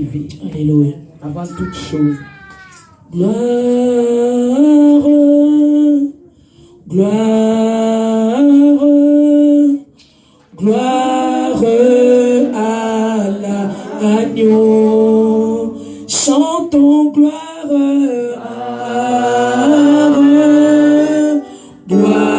Alléluia. Avant toute chose. Gloire, gloire, gloire à l'agneau. Chantons gloire, gloire.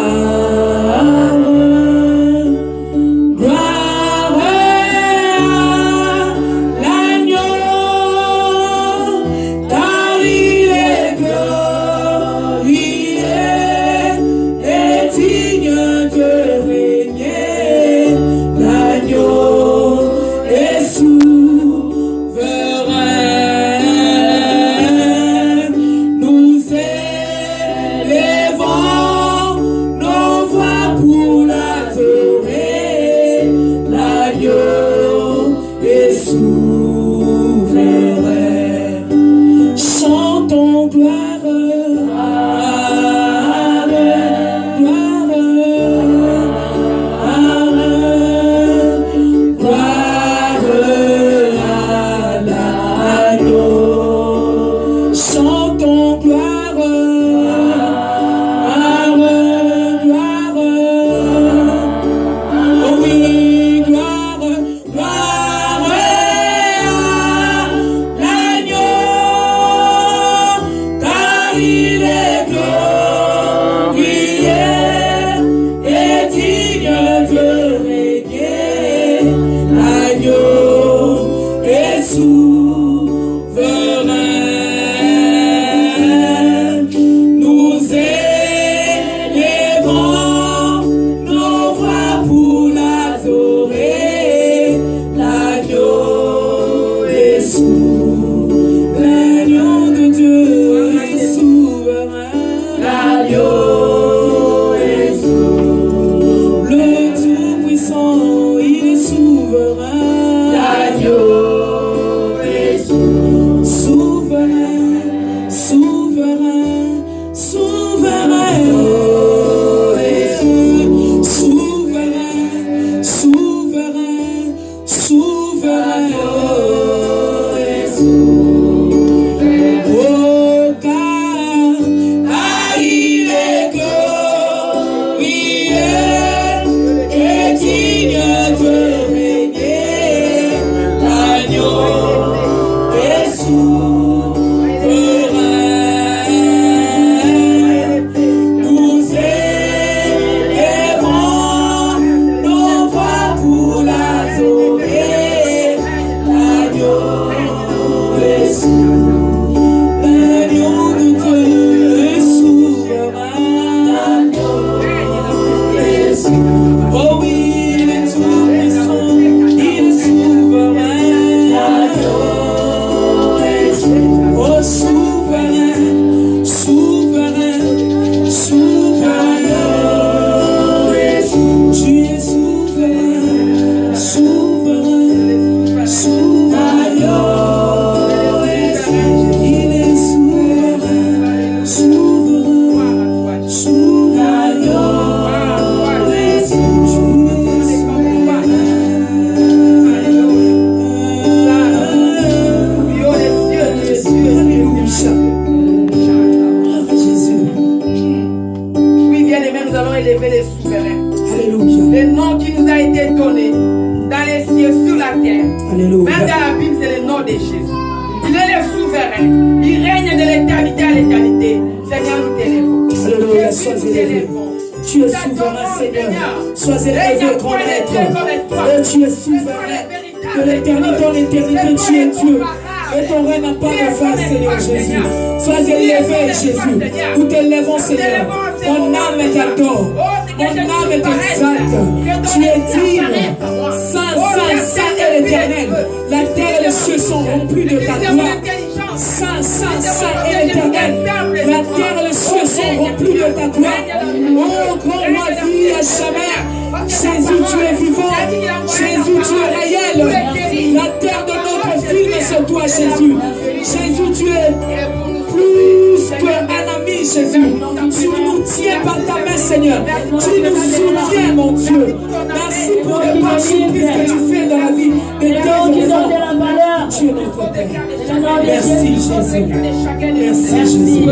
Jésus, tu es plus qu'un ami, Jésus. Tu nous tiens par ta main, Seigneur. Tu nous soutiens, mon Dieu. Merci pour les pas surprises que tu fais dans la vie de tes enfants. Tu es notre Père. Merci, Jésus. Merci, Jésus.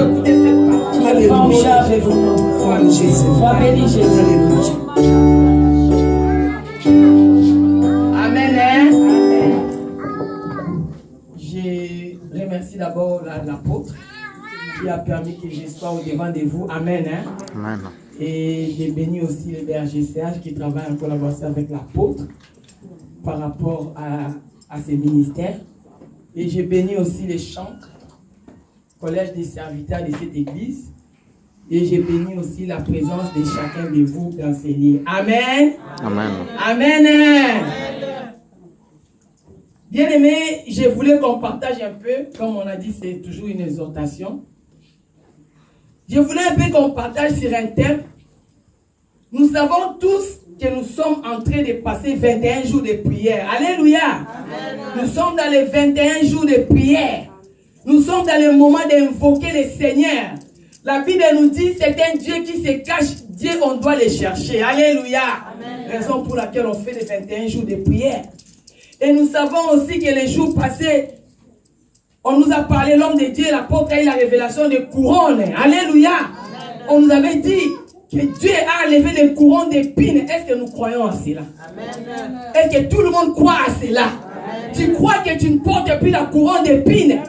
Alléluia. Jésus. Sois béni, Jésus. Amen. Je remercie d'abord l'apôtre qui a permis que je sois au-devant de vous. Amen. Amen. Et j'ai béni aussi le BRGCH qui travaille en collaboration avec l'apôtre par rapport à ses ministères. Et j'ai béni aussi les chantres, collège des serviteurs de cette église. Et j'ai béni aussi la présence de chacun de vous dans ces lieux. Amen. Amen. Amen. Bien aimé, je voulais qu'on partage un peu, comme on a dit, c'est toujours une exhortation. Je voulais un peu qu'on partage sur un thème. Nous savons tous que nous sommes en train de passer 21 jours de prière. Alléluia. Amen. Nous sommes dans les 21 jours de prière. Nous sommes dans le moment d'invoquer le Seigneur. La Bible nous dit c'est un Dieu qui se cache. Dieu, on doit le chercher. Alléluia. Amen. Raison pour laquelle on fait les 21 jours de prière. Et nous savons aussi que les jours passés, on nous a parlé, l'homme de Dieu, l'apôtre a eu la révélation des couronnes. Alléluia. Amen. On nous avait dit que Dieu a levé les couronnes d'épines. Est-ce que nous croyons à cela? Amen. Est-ce que tout le monde croit à cela? Amen. Tu crois que tu ne portes plus la couronne d'épines?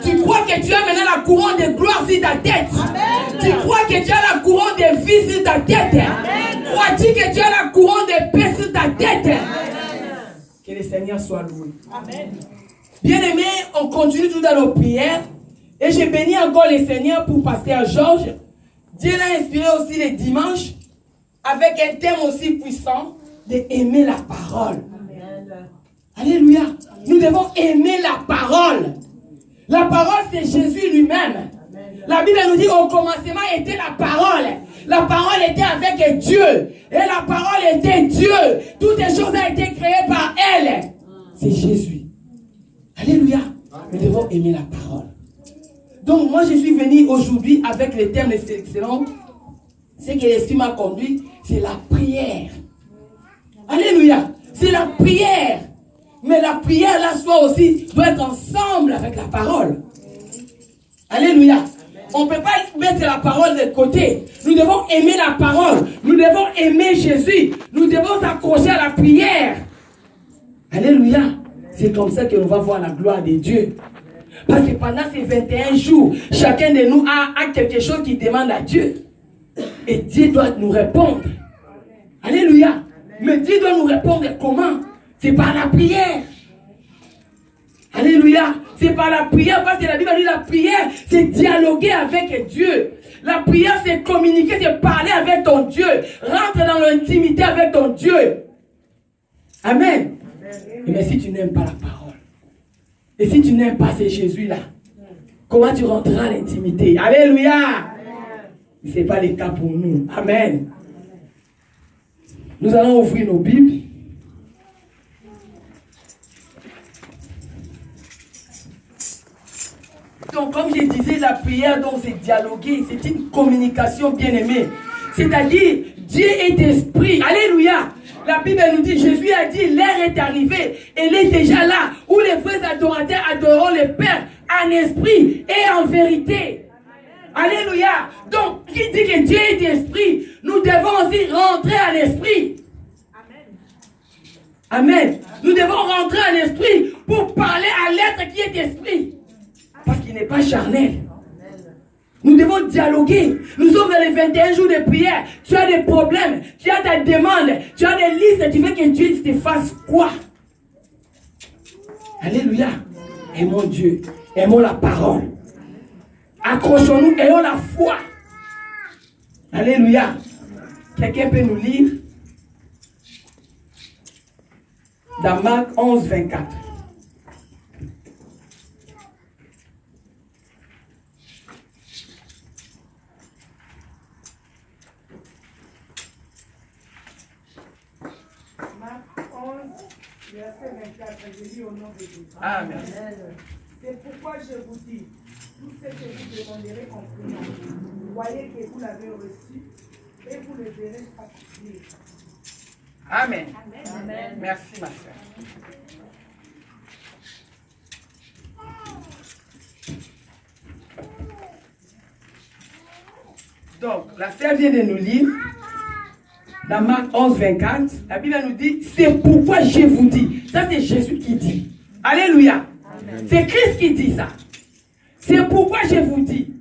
Tu crois que tu as maintenant la couronne de gloire sur ta tête? Amen. Tu crois que tu as la couronne de vie sur ta tête? Crois-tu que tu as la couronne de paix sur ta tête? Amen. Que le Seigneur soit loué. Amen. Bien-aimés, on continue tout dans nos prières. Et j'ai béni encore le Seigneur pour Pasteur Georges. Dieu l'a inspiré aussi les dimanches avec un thème aussi puissant d'aimer la parole. Amen. Alléluia. Nous devons aimer la parole. La parole, c'est Jésus lui-même. La Bible nous dit au commencement était la parole. La parole était avec Dieu. Et la parole était Dieu. Toutes les choses ont été créées par elle. C'est Jésus. Alléluia. Nous devons aimer la parole. Donc moi je suis venu aujourd'hui avec le thème excellent. Ce que l'Esprit m'a conduit, c'est la prière. Alléluia. C'est la prière. Mais la prière là doit être ensemble avec la parole. Alléluia. On ne peut pas mettre la parole de côté. Nous devons aimer la parole. Nous devons aimer Jésus. Nous devons s'accrocher à la prière. Alléluia. C'est comme ça que l'on va voir la gloire de Dieu. Parce que pendant ces 21 jours, chacun de nous a quelque chose qui demande à Dieu. Et Dieu doit nous répondre. Alléluia. Mais Dieu doit nous répondre comment? C'est par la prière. Alléluia. C'est par la prière, parce que la Bible dit la prière, c'est dialoguer avec Dieu. La prière, c'est communiquer, c'est parler avec ton Dieu. Rentre dans l'intimité avec ton Dieu. Amen. Mais si tu n'aimes pas la parole, et si tu n'aimes pas ce Jésus-là, comment tu rentreras à l'intimité? Alléluia. Ce n'est pas le cas pour nous. Amen. Nous allons ouvrir nos Bibles. Donc, comme je disais, la prière, donc, c'est dialoguer, c'est une communication bien-aimée. C'est-à-dire, Dieu est esprit. Alléluia. La Bible nous dit, Jésus a dit, l'heure est arrivée, elle est déjà là, où les vrais adorateurs adoreront le Père en esprit et en vérité. Alléluia. Donc, qui dit que Dieu est esprit, nous devons aussi rentrer à l'esprit. Amen. Nous devons rentrer à l'esprit pour parler à l'être qui est esprit. Parce qu'il n'est pas charnel. Nous devons dialoguer. Nous sommes dans les 21 jours de prière. Tu as des problèmes, tu as ta demande, tu as des listes, tu veux que Dieu te fasse quoi? Alléluia. Aimons Dieu, aimons la parole. Accrochons-nous, ayons la foi. Alléluia. Quelqu'un peut nous lire dans Marc 11, 24. Marc 11, verset 24, je lis au nom de Jésus. Amen. C'est pourquoi je vous dis, tout ce que vous demanderez en priant, voyez que vous l'avez reçu et vous le verrez accomplir. Amen. Amen. Merci, ma soeur. Donc, la sœur vient de nous lire, dans Marc 11, 24, la Bible nous dit, c'est pourquoi je vous dis. Ça, c'est Jésus qui dit. Alléluia. C'est Christ qui dit ça. C'est pourquoi je vous dis,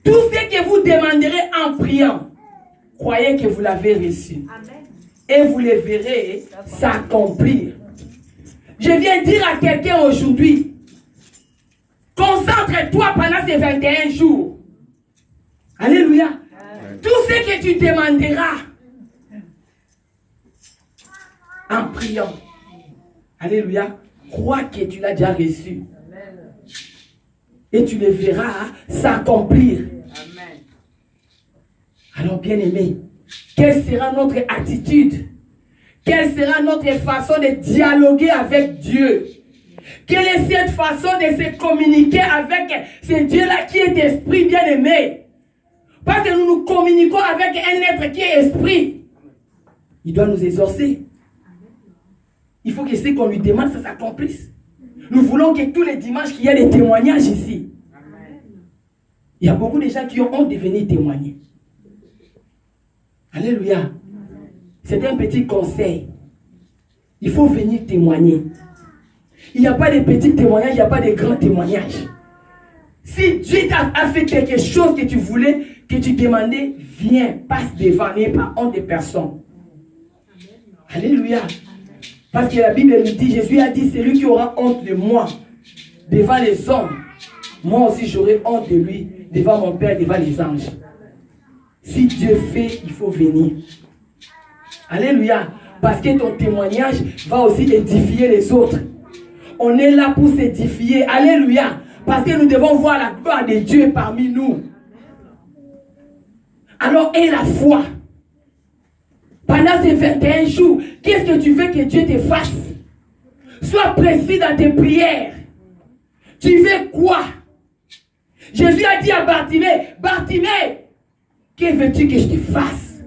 tout ce que vous demanderez en priant, croyez que vous l'avez reçu. Amen. Et vous le verrez s'accomplir. Je viens dire à quelqu'un aujourd'hui, concentre-toi pendant ces 21 jours. Alléluia. Amen. Tout ce que tu demanderas en priant, alléluia, crois que tu l'as déjà reçu. Amen. Et tu le verras s'accomplir. Amen. Alors, bien-aimés, quelle sera notre attitude? Quelle sera notre façon de dialoguer avec Dieu? Quelle est cette façon de se communiquer avec ce Dieu-là qui est esprit bien-aimé? Parce que nous nous communiquons avec un être qui est esprit. Il doit nous exaucer. Il faut que ce qu'on lui demande, ça s'accomplisse. Nous voulons que tous les dimanches, qu'il y ait des témoignages ici. Il y a beaucoup de gens qui ont honte de venir témoigner. Alléluia. C'est un petit conseil. Il faut venir témoigner. Il n'y a pas de petits témoignages, il n'y a pas de grands témoignages. Si Dieu t'a fait quelque chose que tu voulais, que tu demandais, viens, passe devant, n'aie pas honte de personne. Alléluia. Parce que la Bible nous dit, Jésus a dit, celui qui aura honte de moi devant les hommes, moi aussi j'aurai honte de lui devant mon Père, devant les anges. Si Dieu fait, il faut venir. Alléluia. Parce que ton témoignage va aussi édifier les autres. On est là pour s'édifier. Alléluia. Parce que nous devons voir la gloire de Dieu parmi nous. Alors, aie la foi. Pendant ces 21 jours, qu'est-ce que tu veux que Dieu te fasse? Sois précis dans tes prières. Tu veux quoi? Jésus a dit à Bartimée, Bartimée, que veux-tu que je te fasse?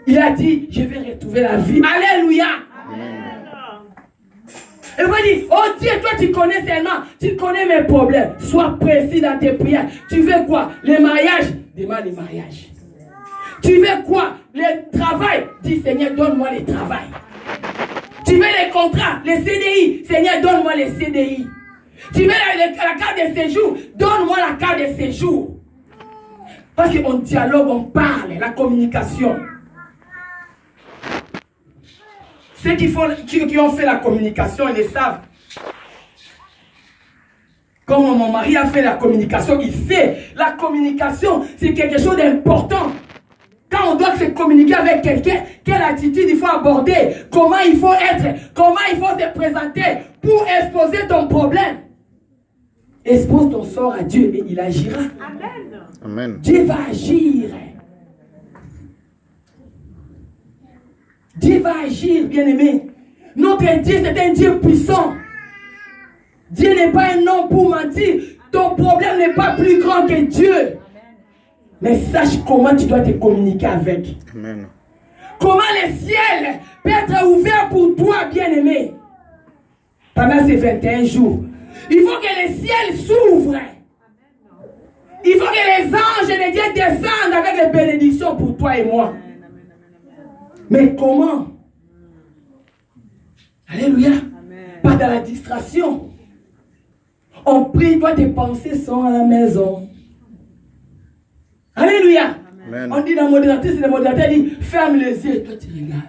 Il a dit, je vais retrouver la vie. Alléluia. Et vous dit, oh Dieu, toi tu connais seulement, tu connais mes problèmes. Sois précis dans tes prières. Tu veux quoi? Le mariage? Demande le mariage. Tu veux quoi? Le travail? Dis Seigneur, donne-moi le travail. Tu veux les contrats, les CDI? Seigneur, donne-moi les CDI. Tu veux la carte de séjour? Donne-moi la carte de séjour. Parce qu'on dialogue, on parle, la communication. Ceux qui ont fait la communication, ils le savent. Comme mon mari a fait la communication, il sait. La communication, c'est quelque chose d'important. Quand on doit se communiquer avec quelqu'un, quelle attitude il faut aborder, comment il faut être, comment il faut se présenter pour exposer ton problème. Expose ton sort à Dieu et il agira. Amen. Amen. Dieu va agir. Dieu va agir, bien-aimé. Notre Dieu, c'est un Dieu puissant. Dieu n'est pas un homme pour mentir. Ton problème n'est pas plus grand que Dieu. Mais sache comment tu dois te communiquer avec. Amen. Comment le ciel peut être ouvert pour toi, bien-aimé. Pendant ces 21 jours. Il faut que le ciel s'ouvre. Il faut que les anges de Dieu descendent avec les bénédictions pour toi et moi. Mais comment? Alléluia. Pas dans la distraction. On prie, toi tes pensées sont à la maison. Alléluia. Amen. On dit dans la modératrice, le modérateur dit, ferme les yeux, toi tu regardes.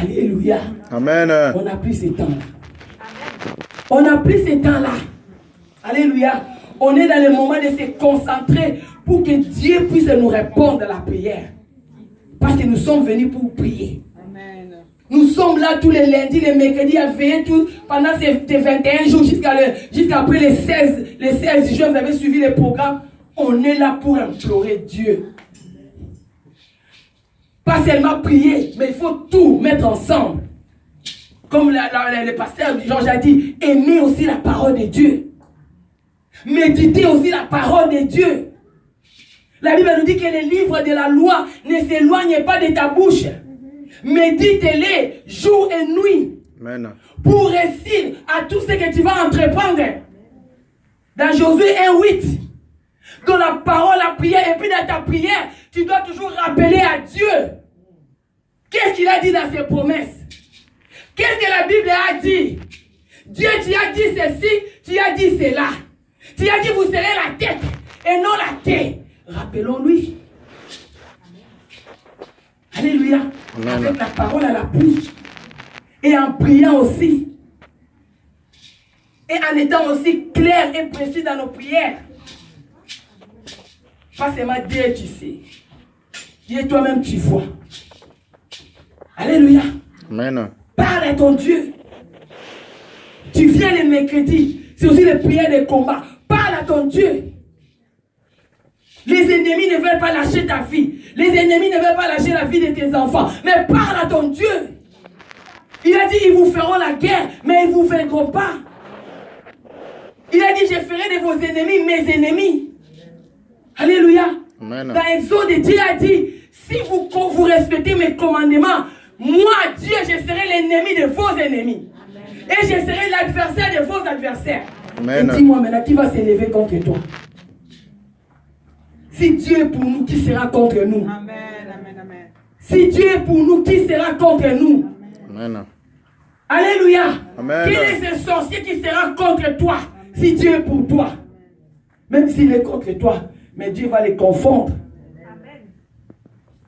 Alléluia. Amen. On n'a plus ce temps-là. On n'a plus ce temps-là. Alléluia. On est dans le moment de se concentrer pour que Dieu puisse nous répondre à la prière. Parce que nous sommes venus pour prier. Amen. Nous sommes là tous les lundis, les mercredis à veiller tout, pendant ces 21 jours jusqu'après les 16 jours. Vous avez suivi les programmes. On est là pour implorer Dieu. Pas seulement prier, mais il faut tout mettre ensemble. Comme le pasteur Georges a dit, aimer aussi la parole de Dieu. Méditer aussi la parole de Dieu. La Bible nous dit que les livres de la loi ne s'éloignent pas de ta bouche. Médite-les jour et nuit. Amen. Pour réussir à tout ce que tu vas entreprendre. Dans Josué 1:8. Dans la parole, la prière, et puis dans ta prière, tu dois toujours rappeler à Dieu. Qu'est-ce qu'il a dit dans ses promesses? Qu'est-ce que la Bible a dit? Dieu, tu as dit ceci, tu as dit cela. Tu as dit vous serez la tête et non la queue. Rappelons-lui. Alléluia. Amen. Avec la parole à la bouche. Et en priant aussi. Et en étant aussi clair et précis dans nos prières. Pas seulement Dieu, tu sais. Dieu, toi-même, tu vois. Alléluia. Amen. Parle à ton Dieu. Tu viens le mercredi. C'est aussi les prières de combat. Parle à ton Dieu. Les ennemis ne veulent pas lâcher ta vie. Les ennemis ne veulent pas lâcher la vie de tes enfants. Mais parle à ton Dieu. Il a dit, ils vous feront la guerre, mais ils ne vous vaincront pas. Il a dit, je ferai de vos ennemis mes ennemis. Alléluia. Amen. Dans Exode, Dieu a dit, si vous respectez mes commandements, moi, Dieu, je serai l'ennemi de vos ennemis. Amen. Et je serai l'adversaire de vos adversaires. Amen. Et dis-moi maintenant, qui va s'élever contre toi? Si Dieu est pour nous, qui sera contre nous? Amen, amen, amen. Si Dieu est pour nous, qui sera contre nous? Amen. Alléluia. Amen. Quel est ce sorcier qui sera contre toi? Si Dieu est pour toi. Même s'il est contre toi, mais Dieu va les confondre. Amen.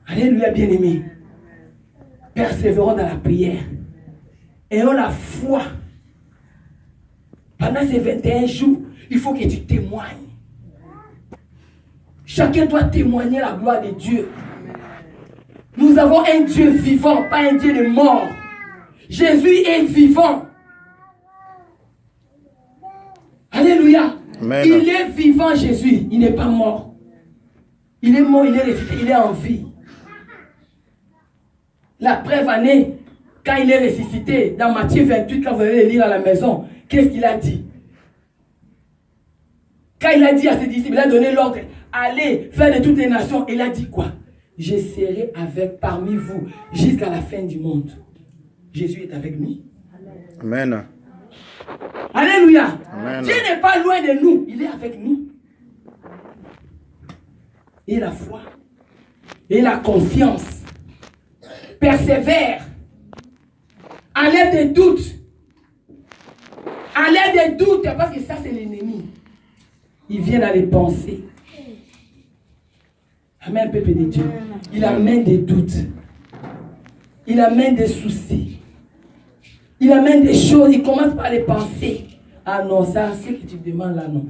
Alléluia, bien-aimés. Persévérons dans la prière. Ayons la foi. Pendant ces 21 jours, il faut que tu témoignes. Chacun doit témoigner la gloire de Dieu. Nous avons un Dieu vivant, pas un Dieu de mort. Jésus est vivant. Alléluia. Amen. Il est vivant, Jésus. Il n'est pas mort. Il est mort, il est ressuscité, il est en vie. La preuve en est, quand il est ressuscité, dans Matthieu 28, quand vous allez le lire à la maison, qu'est-ce qu'il a dit? Quand il a dit à ses disciples, il a donné l'ordre, allez faire de toutes les nations. Il a dit quoi? Je serai parmi vous jusqu'à la fin du monde. Jésus est avec nous. Amen. Alléluia. Amen. Dieu n'est pas loin de nous. Il est avec nous. Et la foi. Et la confiance. Persévère. Enlève des doutes. Enlève des doutes. Parce que ça, c'est l'ennemi. Il vient dans les pensées. Amen, peuple de Dieu. Il amène des doutes. Il amène des soucis. Il amène des choses. Il commence par les penser. Ah non, ça, ce que tu demandes là, non.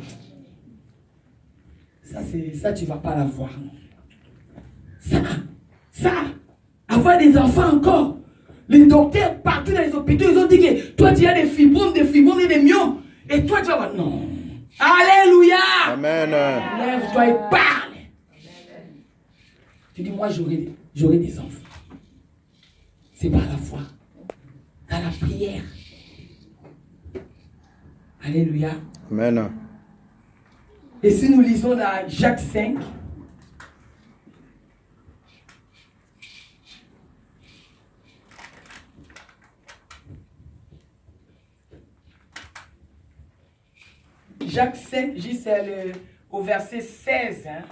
Ça, tu ne vas pas l'avoir. Ça, avoir des enfants encore. Les docteurs, partout dans les hôpitaux, ils ont dit que toi, tu as des fibromes et des myomes. Et toi, tu vas voir. Non. Alléluia. Amen. Lève-toi et parle. Tu dis, moi, j'aurai des enfants. C'est par la foi. Dans la prière. Alléluia. Amen. Et si nous lisons dans Jacques 5, Jacques 5, c'est au verset 16. Hein.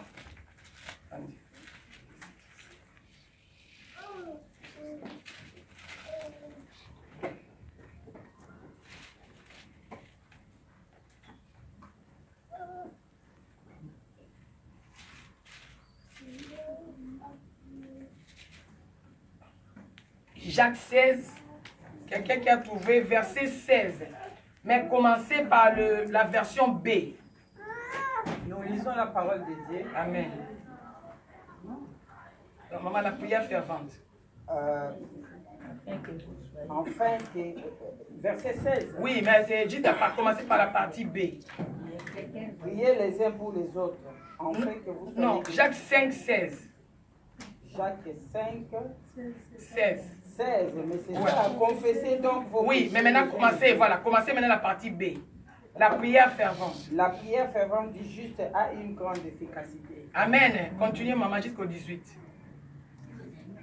Jacques 16, quelqu'un qui a trouvé verset 16. Mais commencez par la version B. Nous lisons la parole de Dieu. Amen. Donc, maman, la prière fervente. Enfin, verset 16. Oui, mais c'est juste à commencer par la partie B. Priez les uns pour les autres. Enfin que vous soyez... Non, Jacques 5, 16. Jacques 5, 16. 16. Mais c'est ça, confessez donc vos Oui, péchés. mais maintenant, commencez maintenant la partie B. La prière fervente. La prière fervente du juste a une grande efficacité. Amen. Continuez, maman, jusqu'au 18.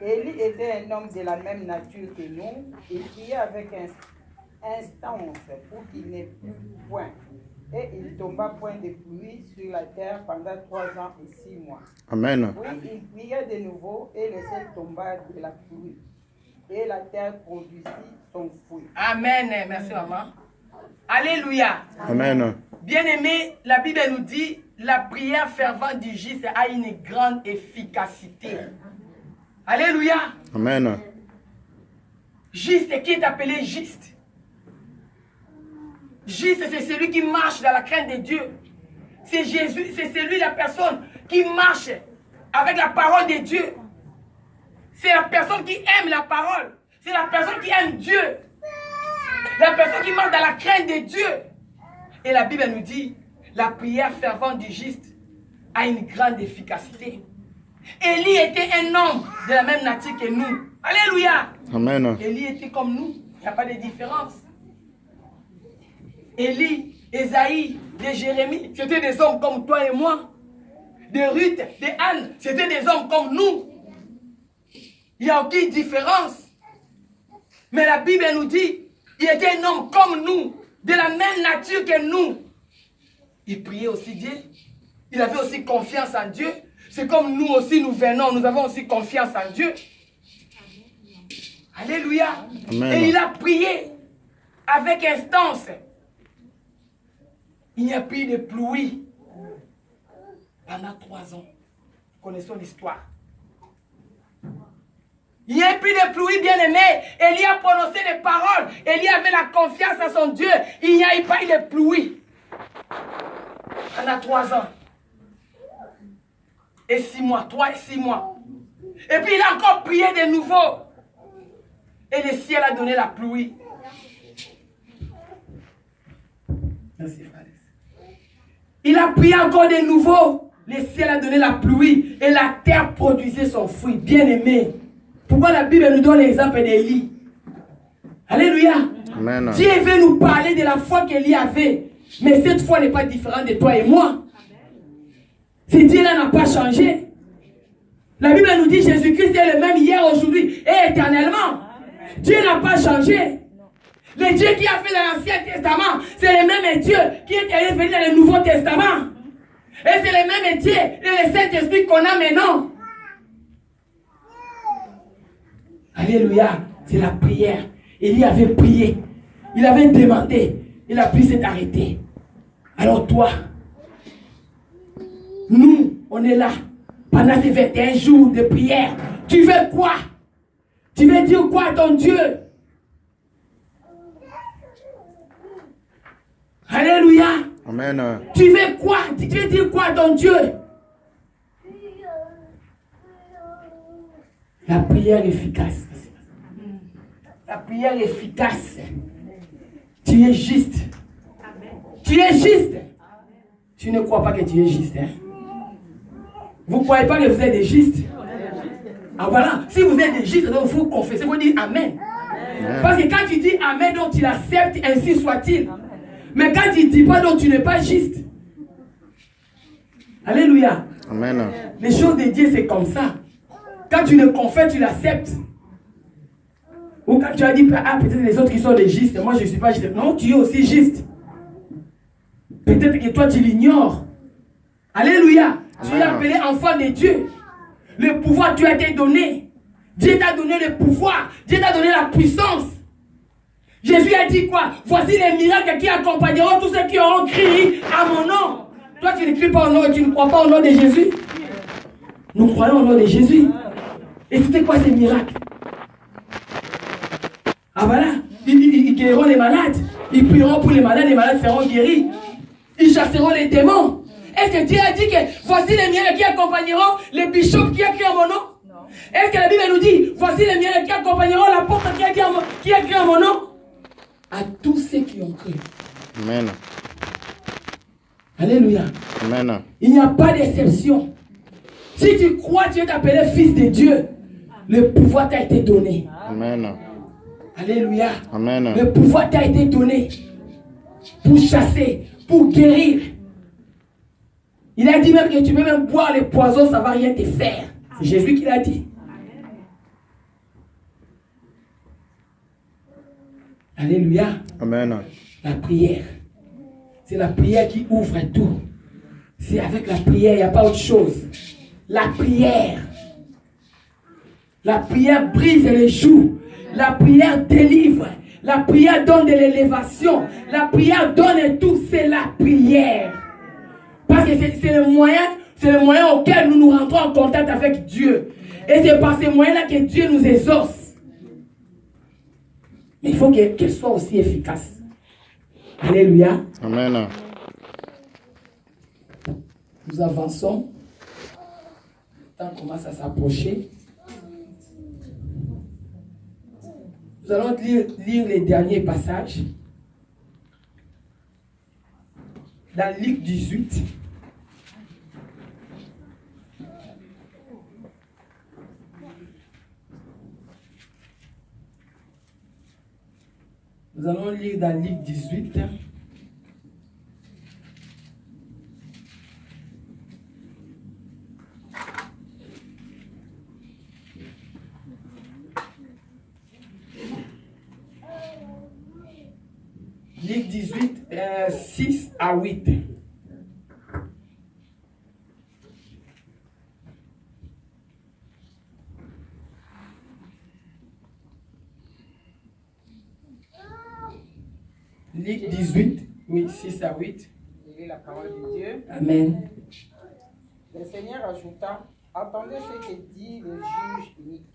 Élie était un homme de la même nature que nous. Il priait avec instance pour qu'il n'ait point. Et il tomba point de pluie sur la terre pendant 3 ans et 6 mois. Amen. Puis il pria de nouveau et le ciel tomba de la pluie. Et la terre produisit son fruit. Amen. Merci, maman. Alléluia. Amen. Bien-aimé, la Bible nous dit la prière fervente du juste a une grande efficacité. Alléluia. Amen. Juste, qui est appelé juste? Juste, c'est celui qui marche dans la crainte de Dieu. C'est Jésus, c'est celui, la personne qui marche avec la parole de Dieu. C'est la personne qui aime la parole. C'est la personne qui aime Dieu. La personne qui marche dans la crainte de Dieu. Et la Bible nous dit, la prière fervente du juste a une grande efficacité. Élie était un homme de la même nature que nous. Alléluia. Amen. Élie était comme nous. Il n'y a pas de différence. Élie, Esaïe, de Jérémie, c'était des hommes comme toi et moi. De Ruth, de Anne, c'était des hommes comme nous. Il n'y a aucune différence. Mais la Bible nous dit, il était un homme comme nous, de la même nature que nous. Il priait aussi Dieu. Il avait aussi confiance en Dieu. C'est comme nous aussi, nous venons, nous avons aussi confiance en Dieu. Alléluia. Amen. Et il a prié avec instance. Il n'y a plus de pluie pendant 3 ans. Connaissons l'histoire. Il n'y a plus de pluie, bien-aimé. Élie a prononcé des paroles. Élie avait la confiance en son Dieu. Il n'y a pas eu de pluie pendant 3 ans. Et 6 mois, 3 et 6 mois. Et puis il a encore prié de nouveau. Et le ciel a donné la pluie. Merci, frère. Il a prié encore de nouveau. Le ciel a donné la pluie. Et la terre produisait son fruit. Bien-aimé. Pourquoi la Bible nous donne l'exemple d'Élie? Alléluia. Amen. Dieu veut nous parler de la foi qu'Élie avait. Mais cette foi n'est pas différente de toi et moi. Ce Dieu-là n'a pas changé. La Bible nous dit Jésus-Christ est le même hier, aujourd'hui et éternellement. Dieu n'a pas changé. Le Dieu qui a fait dans l'Ancien Testament, c'est le même Dieu qui est venu dans le Nouveau Testament. Et c'est le même Dieu et le Saint-Esprit qu'on a maintenant. Alléluia. C'est la prière. Élie avait prié. Il avait demandé. Et la pluie s'est arrêtée. Alors toi, nous, on est là. Pendant ces 21 jours de prière. Tu veux quoi? Tu veux dire quoi à ton Dieu? Alléluia. Amen. Tu veux quoi? Tu veux dire quoi à ton Dieu? La prière efficace. La prière efficace. Tu es juste. Tu es juste. Tu ne crois pas que tu es juste. Hein? Vous ne croyez pas que vous êtes des justes? Ah voilà. Si vous êtes des justes, donc vous confessez, vous dites Amen. Amen. Parce que quand tu dis Amen, donc tu l'acceptes, ainsi soit-il. Mais quand tu ne dis pas, donc tu n'es pas juste. Alléluia. Amen. Les choses de Dieu, c'est comme ça. Quand tu le confesses, tu l'acceptes. Ou quand tu as dit, ah, peut-être les autres qui sont les justes, moi je ne suis pas juste. Non, tu es aussi juste. Peut-être que toi tu l'ignores. Alléluia. Tu es appelé enfant de Dieu. Le pouvoir, tu as été donné. Dieu t'a donné le pouvoir. Dieu t'a donné la puissance. Jésus a dit quoi? Voici les miracles qui accompagneront tous ceux qui auront crié à mon nom. Toi, tu ne cries pas au nom et tu ne crois pas au nom de Jésus. Nous croyons au nom de Jésus. Et c'était quoi ces miracles? Ah voilà, ils guériront les malades. Ils prieront pour les malades seront guéris. Ils chasseront les démons. Est-ce que Dieu a dit que voici les miracles qui accompagneront les bishops qui écrivent mon nom? Est-ce que la Bible nous dit voici les miracles qui accompagneront l'apôtre qui écrit en mon nom? À tous ceux qui ont cru. Amen. Alléluia. Amen. Il n'y a pas d'exception. Si tu crois, tu es appelé fils de Dieu. Le pouvoir t'a été donné. Amen. Alléluia. Amen. Le pouvoir t'a été donné pour chasser, pour guérir. Il a dit même que tu peux même boire les poisons, ça ne va rien te faire. C'est Jésus qui l'a dit. Alléluia. Amen. La prière. C'est la prière qui ouvre tout. C'est avec la prière, il n'y a pas autre chose. La prière. La prière brise les joues. La prière délivre. La prière donne de l'élévation. La prière donne tout. C'est la prière. Parce que c'est le moyen auquel nous nous rentrons en contact avec Dieu. Et c'est par ces moyens-là que Dieu nous exauce. Mais il faut qu'elle soit aussi efficace. Alléluia. Amen. Nous avançons. Le temps commence à s'approcher. Nous allons lire les derniers passages. Dans Luc 18. Nous allons lire dans Luc 18. Luc 18, 6 à 8. Luc 18, oui, 6 à 8. Il est la parole de Dieu. Amen. Le Seigneur ajouta, entendez ce que dit le juge unique.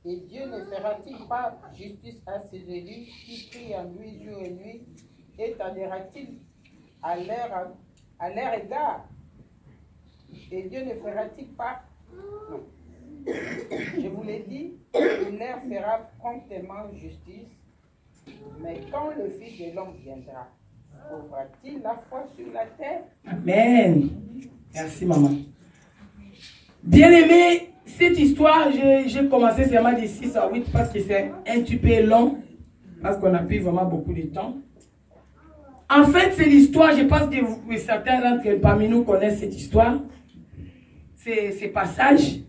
Et Dieu ne fera-t-il pas justice à ses élus qui prient en lui jour et nuit, et tardera-t-il à leur égard? Et Dieu ne fera-t-il pas? Non. Je vous l'ai dit, il leur fera promptement justice. Mais quand le Fils de l'homme viendra, trouvera-t-il la foi sur la terre? Amen. Merci, maman. Bien-aimé, cette histoire, j'ai commencé seulement de 6 à 8 parce que c'est un petit peu long, parce qu'on a pris vraiment beaucoup de temps. En fait, c'est l'histoire, je pense que certains d'entre parmi nous connaissent cette histoire, ces passages.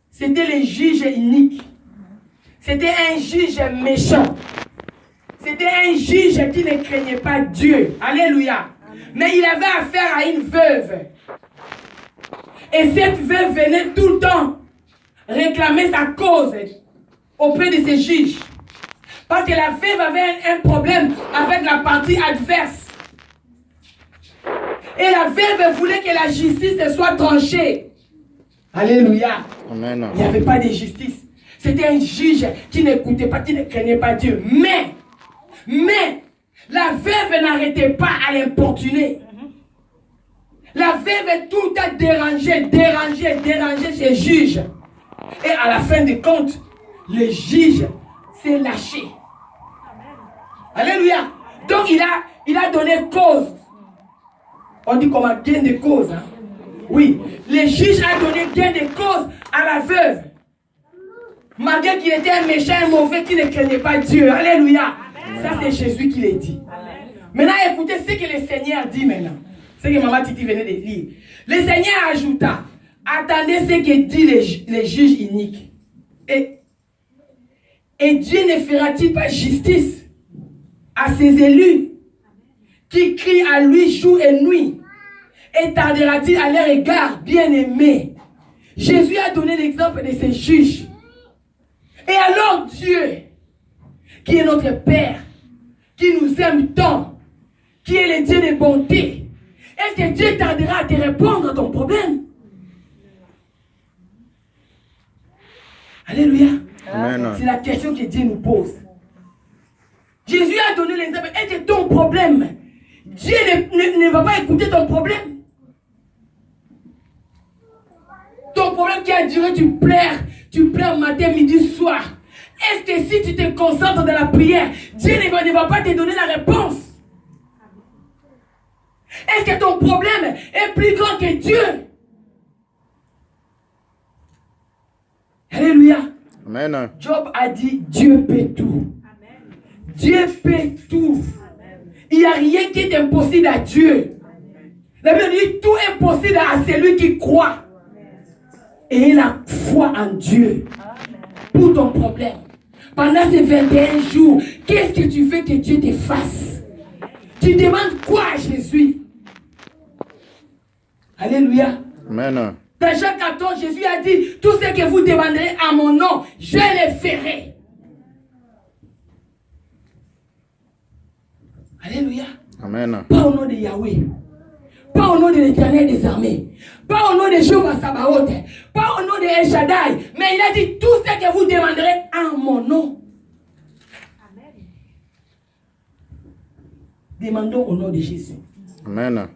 C'était le juge unique. C'était un juge méchant. C'était un juge qui ne craignait pas Dieu. Alléluia. Mais il avait affaire à une veuve. Et cette veuve venait tout le temps réclamer sa cause auprès de ses juges. Parce que la veuve avait un problème avec la partie adverse. Et la veuve voulait que la justice soit tranchée. Alléluia. Amen. Il n'y avait pas de justice. C'était un juge qui n'écoutait pas, qui ne craignait pas Dieu. Mais, la veuve n'arrêtait pas à l'importuner. La veuve tout a dérangé chez le juge. Et à la fin de compte, le juge s'est lâché. Alléluia. Donc il a donné cause. On dit comment gain de cause. Hein? Oui. Le juge a donné gain de cause à la veuve. Malgré qu'il était un méchant, un mauvais, qui ne craignait pas Dieu. Alléluia. Amen. Ça, c'est Jésus qui l'a dit. Amen. Maintenant, écoutez ce que le Seigneur dit maintenant. Ce que Maman Titi venait de lire. Le Seigneur ajouta, attendez ce que dit les juges iniques. Et Dieu ne fera-t-il pas justice à ses élus qui crient à lui jour et nuit? Et tardera-t-il à leur égard, bien-aimés? Jésus a donné l'exemple de ces juges. Et alors Dieu, qui est notre Père, qui nous aime tant, qui est le Dieu de bonté, est-ce que Dieu tardera à te répondre à ton problème? Alléluia. Amen. C'est la question que Dieu nous pose. Jésus a donné l'exemple. Est-ce que ton problème, Dieu ne va pas écouter ton problème? Ton problème qui a duré, tu pleures matin, midi, soir. Est-ce que si tu te concentres dans la prière, Dieu ne va pas te donner la réponse? Est-ce que ton problème est plus grand que Dieu? Alléluia. Amen. Job a dit, Dieu peut tout. Dieu peut tout. Il n'y a rien qui est impossible à Dieu. La Bible dit, tout est possible à celui qui croit. Et la foi en Dieu. Pour ton problème. Pendant ces 21 jours, qu'est-ce que tu veux que Dieu te fasse? Tu demandes quoi à Jésus? Alléluia. Amen. Dans Jean 14, Jésus a dit, tout ce que vous demanderez à mon nom, je le ferai. Alléluia. Amen. Pas au nom de Yahweh. Pas au nom de l'Éternel des armées. Pas au nom de Jéhovah Sabaoth. Pas au nom de El Shaddai. Mais il a dit tout ce que vous demanderez en mon nom. Amen. Demandons au nom de Jésus. Amen.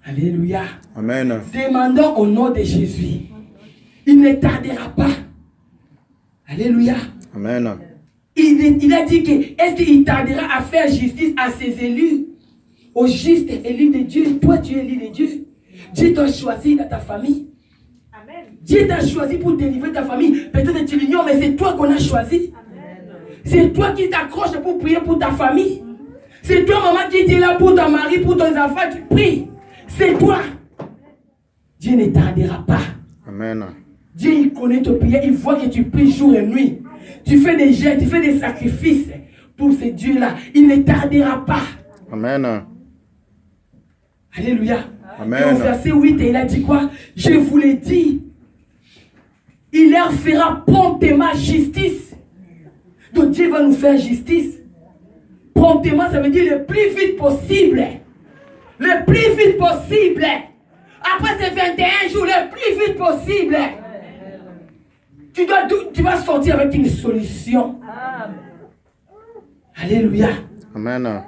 Alléluia. Amen. Demandons au nom de Jésus. Il ne tardera pas. Alléluia. Amen. Il a dit que est-ce qu'il tardera à faire justice à ses élus, aux justes élus de Dieu? Toi, tu es élu de Dieu. Dieu t'a choisi dans ta famille. Amen. Dieu t'a choisi pour délivrer ta famille. Peut-être que tu l'ignores, mais c'est toi qu'on a choisi. C'est toi qui t'accroches pour prier pour ta famille. C'est toi, maman, qui est là pour ton mari, pour ton enfant. Tu pries. C'est toi. Dieu ne tardera pas. Amen. Dieu, il connaît tes prières. Il voit que tu pries jour et nuit. Tu fais des jeûnes, tu fais des sacrifices pour ce Dieu-là. Il ne tardera pas. Amen. Alléluia. Amen. Et au verset 8, il a dit quoi? Je vous l'ai dit. Il leur fera promptement justice. Donc Dieu va nous faire justice. Promptement, ça veut dire le plus vite possible. Le plus vite possible. Après ces 21 jours, le plus vite possible. Tu vas sortir avec une solution. Alléluia. Amen.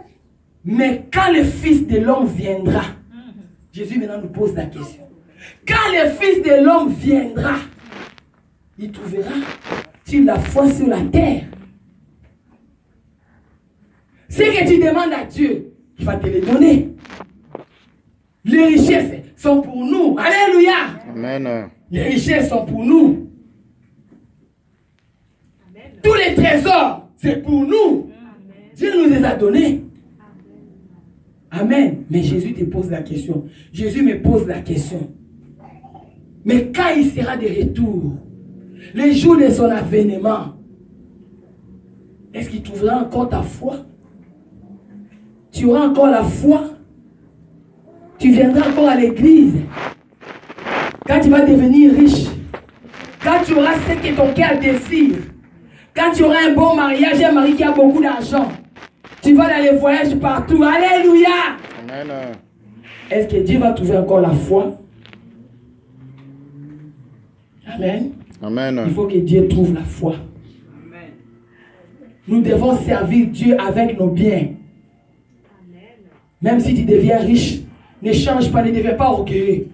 Mais quand le Fils de l'homme viendra, Jésus maintenant nous pose la question. Quand le Fils de l'homme viendra, il trouvera-t-il la foi sur la terre? Ce que tu demandes à Dieu, il va te le donner. Les richesses sont pour nous. Alléluia. Amen. Les richesses sont pour nous. Amen. Tous les trésors, c'est pour nous. Amen. Dieu nous les a donnés. Amen. Mais Jésus te pose la question. Jésus me pose la question. Mais quand il sera de retour, le jour de son avènement, est-ce qu'il trouvera encore ta foi? Tu auras encore la foi? Tu viendras encore à l'église? Quand tu vas devenir riche, quand tu auras ce que ton cœur désire, quand tu auras un bon mariage, un mari qui a beaucoup d'argent, tu vas dans les voyages partout. Alléluia. Amen. Est-ce que Dieu va trouver encore la foi? Amen. Amen. Il faut que Dieu trouve la foi. Amen. Nous devons servir Dieu avec nos biens. Amen. Même si tu deviens riche, ne change pas, ne deviens pas orgueilleux.